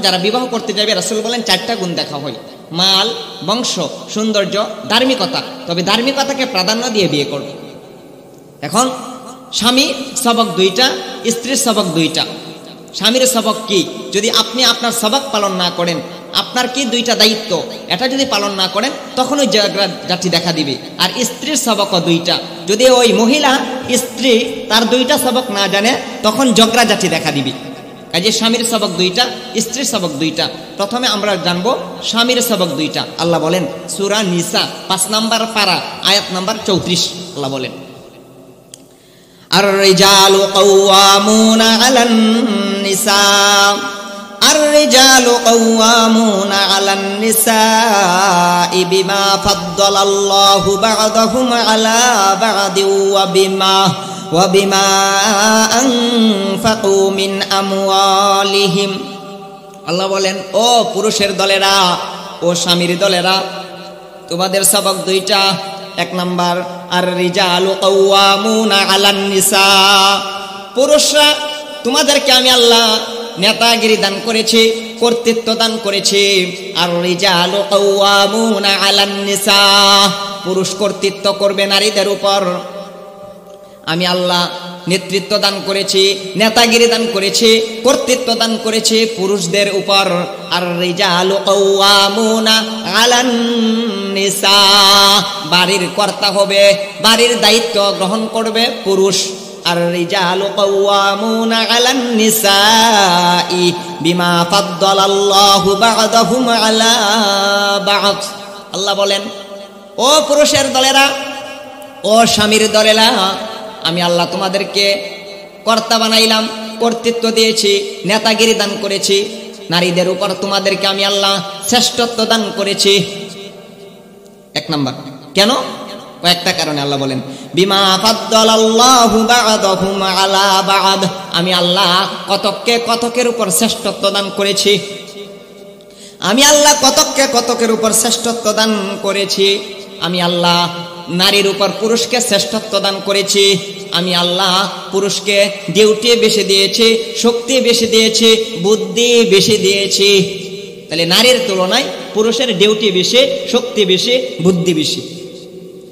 যারা বিবাহ করতে যাবে রাসূল বলেন 4টা গুণ দেখা হয়, মাল, বংশ, সৌন্দর্য, ধার্মিকতা। তবে ধার্মিকতাকে প্রাধান্য দিয়ে বিয়ে করবে। এখন স্বামী সবক 2টা, স্ত্রীর সবক 2টা। স্বামীর সবক কি? যদি আপনি আপনার সবক পালন না করেন, আপনার কি 2টা দায়িত্ব, এটা যদি পালন না করেন তখন ওই জাতি দেখা দিবে। আর স্ত্রীর সবকও 2টা। যদি ওই মহিলা স্ত্রী তার 2টা সবক না জানে তখন ঝগড়া জাতি দেখা দিবে। কাজে স্বামীর সবক 2টা, স্ত্রীর সবক 2টা। প্রথমে আমরা জানবো স্বামীর সবক 2টা। আল্লাহ বলেন সূরা নিসা 5 নম্বর পারা আয়াত নম্বর 34। আল্লাহ বলেন আর-রিজালু কাওয়ামুনা আলান নিসা, আর-রিজালু কাওয়ামুনা আলান নিসাই বিমা ফাদ্দালাল্লাহু বা'দাহুম আলা বা'দিন ওয়া বিমা আনফাকু মিন আমওয়ালিহিম। আল্লাহ বলেন ও পুরুষের দলেরা, ও স্বামীর দলেরা, তোমাদের সবক 2টা। 1 নাম্বার আর-রিজালু কাওয়ামুনা আলান নিসা, পুরুষরা তোমাদেরকে আমি আল্লাহ নেতাগিরি দান করেছি, কর্তৃত্ব দান করেছি। আর-রিজালু কাওয়ামুনা আলান নিসা, পুরুষ কর্তৃত্ব করবে নারীদের উপর। আমি আল্লাহ নেতৃত্ব দান করেছি, নেতাগিরি দান করেছি, কর্তৃত্ব দান করেছি পুরুষদের উপর। আর-রিজালু কাওয়ামুনা আলান নিসা, বাড়ির কর্তা হবে, বাড়ির দায়িত্ব গ্রহণ করবে পুরুষ। আর-রিজালু কাওয়ামুনা আলান নিসাই বিমা ফাদ্দালাল্লাহু বা'দাহুম আলা বা'দ। আল্লাহ বলেন ও পুরুষের দলেরা, ও স্বামীর দলেরা, আমি আল্লাহ তোমাদেরকে কর্তা বানাইলাম, কর্তৃত্ব দিয়েছি, নেতাগিরি দান করেছি। নারীদের উপর তোমাদেরকে আমি আল্লাহ শ্রেষ্ঠত্ব দান করেছি। 1 নাম্বার কেন? কয়েকটা কারণে। আল্লাহ বলেন বিমা ফাদ্দালাল্লাহু বা'দাহুম আলা বা'দ, আমি আল্লাহ কতককে কতকের উপর শ্রেষ্ঠত্ব দান করেছি। আমি আল্লাহ কতককে কতকের উপর শ্রেষ্ঠত্ব দান করেছি। আমি আল্লাহ নারীর উপর পুরুষকে শ্রেষ্ঠত্ব দান করেছি। আমি আল্লাহ পুরুষকে ডিউটি বেশি দিয়েছি, শক্তি বেশি দিয়েছি, বুদ্ধি বেশি দিয়েছি। তাহলে নারীর তুলনায় পুরুষের ডিউটি বেশি, শক্তি বেশি, বুদ্ধি বেশি।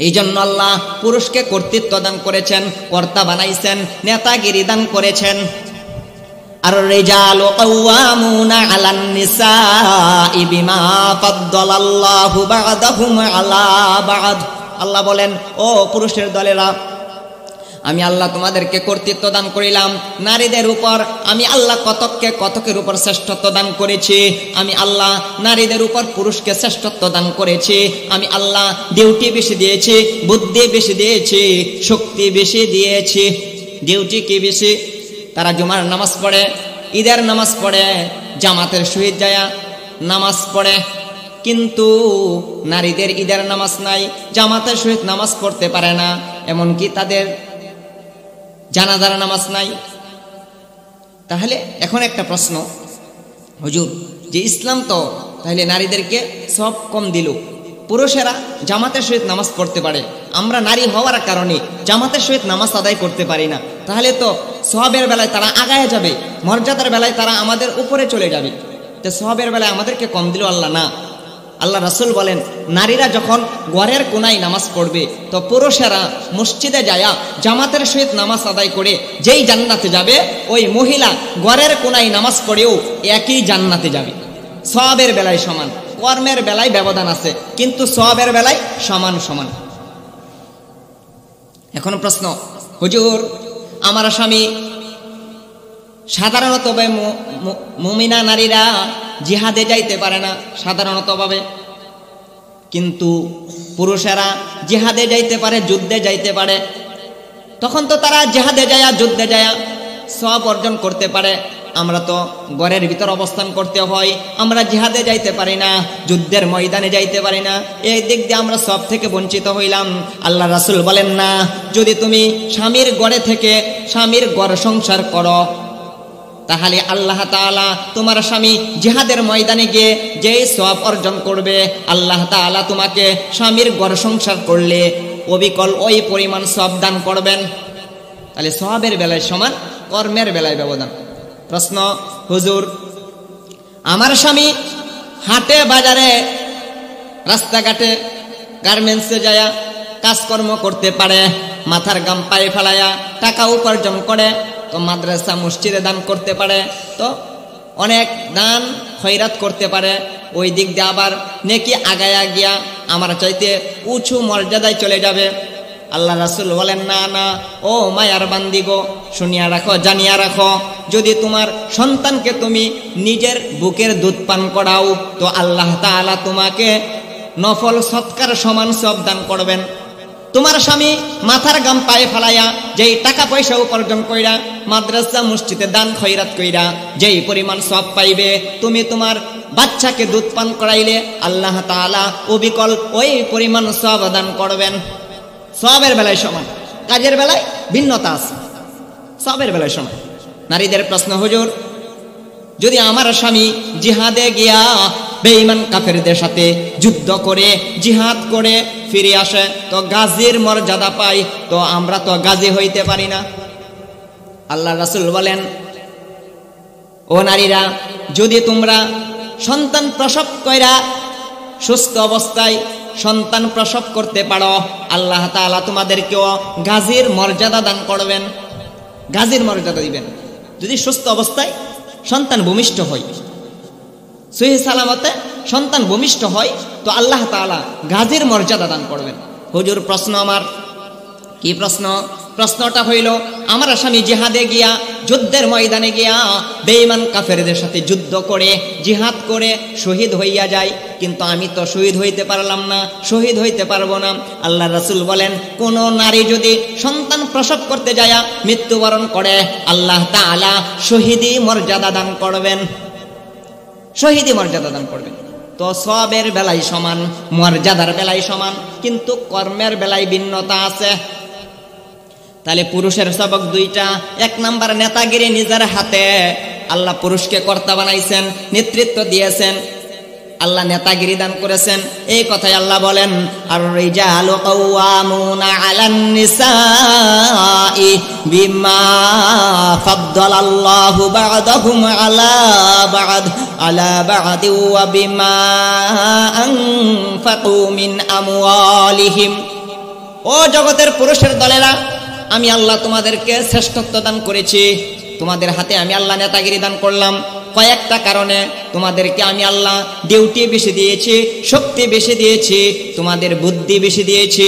এই জন্য আল্লাহ পুরুষকে কর্তৃত্ব দান করেছেন, কর্তা বানাইছেন, নেতাগিরি দান করেছেন। আর-রিজালু কাওয়ামুনা আলান নিসাই বিমা ফাদ্দালাল্লাহু বা'দাহুম আলা বা'দ। আল্লাহ বলেন ও পুরুষের দলেরা, আমি আল্লাহ তোমাদেরকে কর্তৃত্ব দান করিলাম নারীদের উপর। আমি আল্লাহ কতককে কতকের উপর শ্রেষ্ঠত্ব দান করেছি। আমি আল্লাহ নারীদের উপর পুরুষকে শ্রেষ্ঠত্ব দান করেছি। আমি আল্লাহ ডিউটি বেশি দিয়েছি, বুদ্ধি বেশি দিয়েছি, শক্তি বেশি দিয়েছি। ডিউটি কি বেশি? তারা জুমার নামাজ পড়ে, ঈদের নামাজ পড়ে, জামাতের সহিত যায় নামাজ পড়ে, কিন্তু নারীদের ঈদের নামাজ নাই, জামাতের সহিত নামাজ পড়তে পারে না, এমনকি তাদের জানাজার নামাজ নাই। তাহলে এখন একটা প্রশ্ন, হুজুর যে ইসলাম তো তাহলে নারীদেরকে সব কম দিল, পুরুষেরা জামাতের সহিত নামাজ পড়তে পারে, আমরা নারী হওয়ার কারণে জামাতের সহিত নামাজ আদায় করতে পারি না, তাহলে তো সওয়াবের বেলায় তারা আগায় যাবে, মর্যাদার বেলায় তারা আমাদের উপরে চলে যাবে, তো সওয়াবের বেলায় আমাদেরকে কম দিল আল্লাহ না। আল্লাহ রাসূল বলেন নারীরা যখন ঘরের কোনায় নামাজ পড়বে তো পুরুষেরা মসজিদে যায় জামাতের সহিত নামাজ আদায় করে যেই জান্নাতে যাবে ওই মহিলা ঘরের কোনায় নামাজ পড়েও একই জান্নাতে যাবে। সওয়াবের বেলায় সমান, কর্মের বেলায় ব্যবধান আছে, কিন্তু সওয়াবের বেলায় সমান সমান। এখন প্রশ্ন, হুজুর আমার স্বামী সাধারণত মুমিনা নারীরা জিহাদে যাইতে পারে না সাধারণতভাবে, কিন্তু পুরুষেরা জিহাদে যাইতে পারে, যুদ্ধে যাইতে পারে, তখন তো তারা জিহাদে যায়, যুদ্ধে যায় সওয়াব অর্জন করতে পারে। আমরা তো ঘরের ভিতর অবস্থান করতে হয়, আমরা জিহাদে যাইতে পারি না, যুদ্ধের ময়দানে যাইতে পারি না, এই দিক দিয়ে আমরা সব থেকে বঞ্চিত হইলাম। আল্লাহ রাসূল বলেন না, যদি তুমি স্বামীর ঘরে থেকে স্বামীর ঘর সংসার করো তাহলে আল্লাহ তাআলা তোমার স্বামী জিহাদের ময়দানে গিয়ে যেই সওয়াব অর্জন করবে আল্লাহ তাআলা তোমাকে স্বামীর ঘর সংসার করলে অবিকল ওই পরিমাণ সওয়াব দান করবেন। তাহলে সওয়াবের বেলায় সমান, কর্মের বেলায় ব্যবধান। প্রশ্ন, হুজুর আমার স্বামী হাটে বাজারে রাস্তাঘাটে গার্মেন্টসে যায় কাজকর্ম করতে পারে, মাথার গাম পায়ে ফেলায়া টাকা উপার্জন করে, তো মাদ্রাসা মসজিদে দান করতে পারে, তো অনেক দান খয়রাত করতে পারে, ওই দিক দিয়ে আবার নেকি আগায়া গিয়া আমার চাইতে উঁচু মর্যাদায় চলে যাবে। আল্লাহ রাসূল বলেন, না না ও মায়ার বান্দি গো, শুনিয়া রাখো, জানিয়া রাখো, যদি তোমার সন্তানকে তুমি নিজের বুকের দুধ পান করাও, তো আল্লাহ তাআলা তোমাকে নফল সৎকার সমান সব দান করবেন। তোমার স্বামী মাথার গাম পায়ে ফেলাইয়া যেই টাকা পয়সা উপার্জন কইরা মাদ্রাসা মসজিদে দান খয়রাত কইরা যেই পরিমাণ সব পাইবে, তুমি তোমার বাচ্চাকে দুধ পান করাইলে আল্লাহ তাআলা অবিকল ওই পরিমাণ সব দান করবেন। সবের বেলায় সমান, কাজের বেলায় ভিন্নতা আছে, সবের বেলায় সমান। নারীদের প্রশ্ন, হুজুর যদি আমার স্বামী জিহাদে গিয়া বেঈমান কাফেরদের সাথে যুদ্ধ করে জিহাদ করে ফিরে আসে, তো গাজীর মর্যাদা পাই, তো আমরা তো গাজী হইতে পারি না। আল্লাহ রাসূল বলেন, ও নারীরা, যদি তোমরা সন্তান প্রসব কইরা সুস্থ অবস্থায় সন্তান প্রসব করতে পারো, আল্লাহ তাআলা তোমাদেরকেও গাজীর মর্যাদা দান করবেন, গাজীর মর্যাদা দিবেন। যদি সুস্থ অবস্থায় সন্তান ভূমিষ্ঠ হয়, সহিহ সালামতে সন্তান ভূমিষ্ঠ হয়, তো আল্লাহ তাআলা গাজীর মর্যাদা দান করবেন। হুজুর প্রশ্ন আমার, কি প্রশ্ন? প্রশ্নটা হইল, আমার স্বামী জিহাদে গিয়া যুদ্ধের ময়দানে গিয়া বেঈমান কাফেরদের সাথে যুদ্ধ করে জিহাদ করে শহীদ হইয়া যায়, কিন্তু আমি তো শহীদ হইতে পারলাম না, শহীদ হইতে পারবো না। আল্লাহ রাসূল বলেন, কোন নারী যদি সন্তান প্রসব করতে যায় মৃত্যুবরণ করে, আল্লাহ তাআলা শহীদি মর্যাদা দান করবেন, শহীদি মর্যাদা দান করবেন। তো সবের বেলায় সমান, মর্যাদার বেলায় সমান, কিন্তু কর্মের বেলায় ভিন্নতা আছে। তাহলে পুরুষের সবক দুইটা। এক নাম্বার, নেতাগিরি নিজের হাতে। আল্লাহ পুরুষকে কর্তা বানাইছেন, নেতৃত্ব দিয়েছেন, আল্লাহ নেতাগিরি দান করেছেন। এই কথাই আল্লাহ বলেন, আর রিজালু কাওয়ামুনা আলান নিসাই বিমা ফাদ্দালাল্লাহু বা'দাহুম আলা বা'দ ওয়া বিমা আনফাকু মিন আমওয়ালিহিম। ও জগতের পুরুষের দলেরা, আমি আল্লাহ তোমাদেরকে শ্রেষ্ঠত্ব দান করেছি, তোমাদের হাতে আমি আল্লাহ নেতাগিরি দান করলাম। কয়েকটা কারণে তোমাদেরকে আমি আল্লাহ ডিউটি বেশি দিয়েছি, শক্তি বেশি দিয়েছি, তোমাদের বুদ্ধি বেশি দিয়েছি।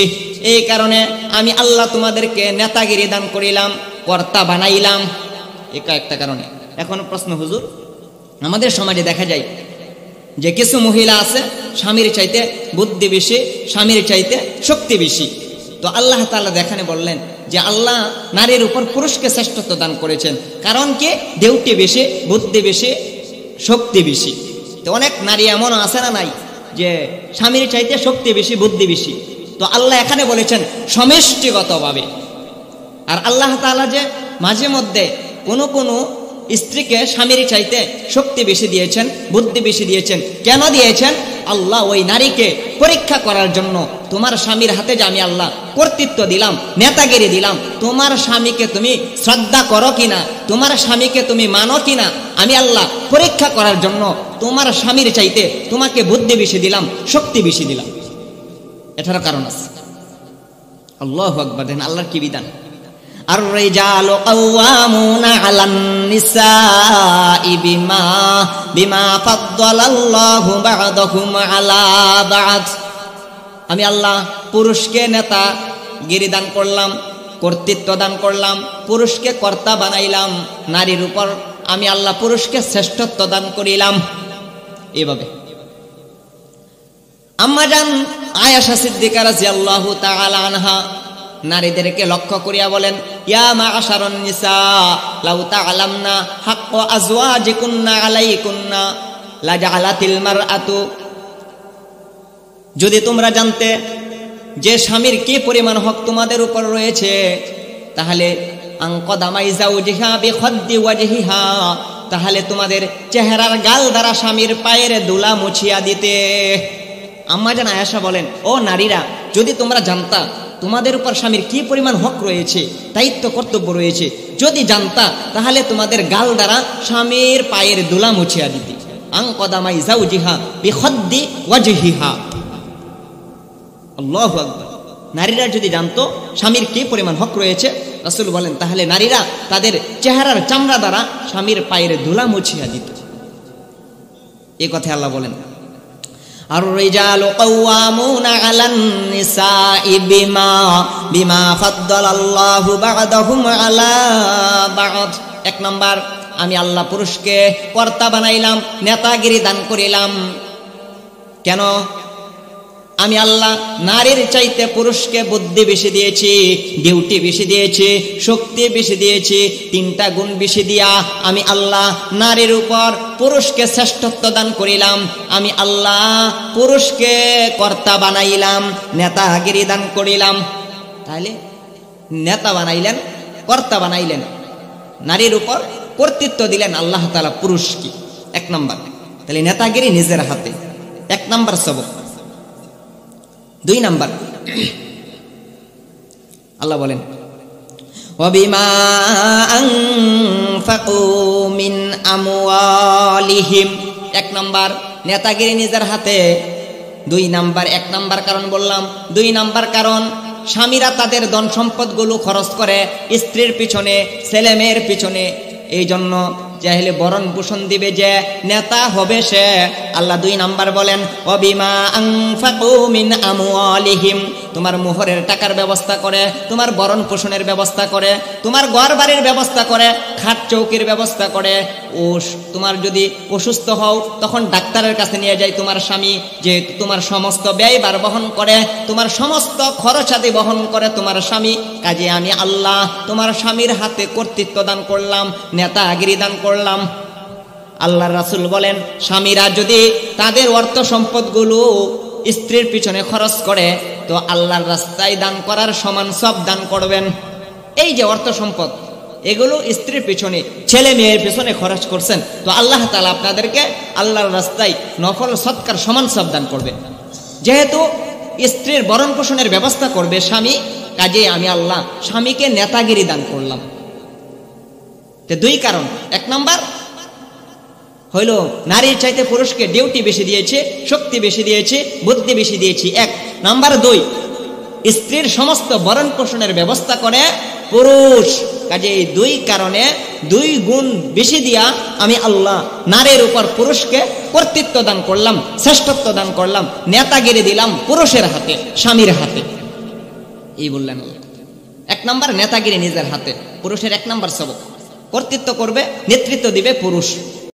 এই কারণে আমি আল্লাহ তোমাদেরকে নেতাগিরি দান করিলাম, কর্তা বানাইলাম, এই কয়েকটা কারণে। এখন প্রশ্ন, হুজুর আমাদের সমাজে দেখা যায় যে কিছু মহিলা আছে স্বামীর চাইতে বুদ্ধি বেশি, স্বামীর চাইতে শক্তি বেশি। তো আল্লাহ তাআলা দেখানে বললেন যে আল্লাহ নারীর উপর পুরুষকে শ্রেষ্ঠত্ব দান করেছেন, কারণ কি ডিউটি বেশি, বুদ্ধি বেশি, শক্তি বেশি। তো অনেক নারী এমন আছে না নাই যে স্বামীর চাইতে শক্তি বেশি, বুদ্ধি বেশি। তো আল্লাহ এখানে বলেছেন সমষ্টিগতভাবে। আর আল্লাহ তাআলা যে মাঝে মধ্যে কোনো স্ত্রীকে স্বামীর চাইতে শক্তি বেশি দিয়েছেন, বুদ্ধি বেশি দিয়েছেন। কেন দিয়েছেন? আল্লাহ ওই নারীকে পরীক্ষা করার জন্য। তোমার স্বামীর হাতে যে আমি আল্লাহ কর্তৃত্ব দিলাম, নেতাগিরি দিলাম, তোমার স্বামীকে তুমি শ্রদ্ধা করো কিনা, তোমার স্বামীকে তুমি মানো কিনা, আমি আল্লাহ পরীক্ষা করার জন্য তোমার স্বামীর চাইতে তোমাকে বুদ্ধি বেশি দিলাম, শক্তি বেশি দিলাম। এটারও কারণ আছে। আল্লাহু আকবার। দেখেন আল্লাহর কি বিধান। আর রিজালু কাওয়ামুনা আলান নিসাই বিমা ফাদ্দালাল্লাহু বা'দাহুম আলা বা'দ। আমি আল্লাহ পুরুষকে নেতাগিরি দান করলাম, কর্তৃত্ব দান করলাম, পুরুষকে কর্তা বানাইলাম, নারীর উপর আমি আল্লাহ পুরুষকে শ্রেষ্ঠত্ব দান করিলাম। এইভাবে আম্মা জান আয়েশা সিদ্দিকা রাদিয়াল্লাহু তাআলা আনহা নারীদেরকে লক্ষ্য করিয়া বলেন, ইয়া মা'আশারান নিসা লাউ তা'লামনা হাক্কা আজওয়াজিকুন্না আলাইকুন্না লাজআলাতিল মারআতু। যদি তোমরা জানতে যে স্বামীর কি পরিমাণ হক তোমাদের উপর রয়েছে, তাহলে আনকদামাই যাওজিহা বিখাদ্দি ওয়াজহিহা, তাহলে তোমাদের চেহারার গাল দ্বারা স্বামীর পায়ের ধুলা মুছিয়া দিতে। আম্মা জান আয়েশা বলেন, ও নারীরা, যদি তোমরা জানতা তোমাদের উপর স্বামীর কি পরিমাণ হক রয়েছে, দায়িত্ব কর্তব্য রয়েছে, যদি জানতা তাহলে তোমাদের গাল দ্বারা স্বামীর পায়ের ধুলা মুছিয়া দিতে। আন কদামাই যাওজিহা বিখদ্দি ওয়াজহিহা। আল্লাহু আকবার। নারীরা যদি জানতো স্বামীর কি পরিমাণ হক রয়েছে, রাসূল বলেন তাহলে নারীরা তাদের চেহারার চামড়া দ্বারা স্বামীর পায়ের ধুলা মুছিয়া দিত। এই কথা আল্লাহ বলেন। আর রিজালু কাওয়ামুনা আলান নিসাই বিমা ফাদ্দালাল্লাহু বা'দাহুম আলা বা'দ। এক নাম্বার, আমি আল্লাহ পুরুষকে কর্তা বানাইলাম, নেতাগিরি দান করিলাম। কেন? আমি আল্লাহ নারীর চাইতে পুরুষকে বুদ্ধি বেশি দিয়েছি, ডিউটি বেশি দিয়েছি, শক্তি বেশি দিয়েছি, 3টা গুণ বেশি দিয়া আমি আল্লাহ নারীর উপর পুরুষকে শ্রেষ্ঠত্ব দান করিলাম। আমি আল্লাহ পুরুষকে কর্তা বানাইলাম, নেতাগিরি দান করিলাম। তাহলে নেতা বানাইলেন, কর্তা বানাইলেন, নারীর উপর কর্তৃত্ব দিলেন আল্লাহ তাআলা পুরুষকে। 1 নাম্বার। তাহলে নেতাগিরি নিজের হাতে, 1 নাম্বার সবক। 2 নাম্বার, আল্লাহ বলেন ওয়াবিমা আনফাকু মিন আমওয়ালিহিম। 1 নাম্বার নেতাগিরি নিজের হাতে। 2 নাম্বার, 1 নাম্বার কারণ বললাম, 2 নাম্বার কারণ স্বামীরা তাদের ধন সম্পদগুলো খরচ করে স্ত্রীর পিছনে, ছেলে মেয়ের পিছনে। এই জন্য চাইলে বরণ পোষণ দিবে যে নেতা হবে সে। আল্লাহ 2 নাম্বার বলেন ওয়াবিমা আনফাকু মিন আমওয়ালিহিম। তোমার মোহরের টাকার ব্যবস্থা করে, তোমার বরণ পোষণের ব্যবস্থা করে, তোমার ঘর বাড়ির ব্যবস্থা করে, খাট চৌকির ব্যবস্থা করে। ও তোমার যদি অসুস্থ হও তখন ডাক্তারের কাছে নিয়ে যায় তোমার স্বামী, যে তোমার সমস্ত ব্যয়ভার বহন করে, তোমার সমস্ত খরচাদি বহন করে তোমার স্বামী। কাজে আমি আল্লাহ তোমার স্বামীর হাতে কর্তৃত্ব দান করলাম, নেতাগিরি দান করলাম। আল্লাহর রাসূল বলেন স্বামীরা যদি তাদের অর্থ সম্পদগুলো স্ত্রীর পিছনে খরচ করে তো আল্লাহর রাস্তায় দান করার সমান সব দান করবেন। এই যে অর্থ সম্পদ এগুলো স্ত্রীর পিছনে, ছেলে মেয়ের পিছনে খরচ করছেন, তো আল্লাহ তাআলা আপনাদেরকে আল্লাহর রাস্তায় নফল সৎকার সমান সব দান করবেন। যেহেতু স্ত্রীর বরণ পোষণের ব্যবস্থা করবে স্বামী, কাজে আমি আল্লাহ স্বামীকে নেতাগিরি দান করলাম। 2 কারণ। 1 নাম্বার হইল নারীর চাইতে পুরুষকে ডিউটি বেশি দিয়েছে, শক্তি বেশি দিয়েছে, বুদ্ধি বেশি দিয়েছি। 1 নাম্বার। 2 স্ত্রীর সমস্ত বরণ পোষণের ব্যবস্থা করে পুরুষ। কাজে এই 2 কারণে 2 গুণ বেশি দিয়া আমি আল্লাহ নারীর উপর পুরুষকে কর্তৃত্ব দান করলাম, শ্রেষ্ঠত্ব দান করলাম, নেতাগিরি দিলাম পুরুষের হাতে, স্বামীর হাতে। এই বললেন আল্লাহ। 1 নাম্বার নেতাগিরি নিজের হাতে, পুরুষের 1 নাম্বার সবক। কর্তৃত্ব করবে, নেতৃত্ব দিবে পুরুষ।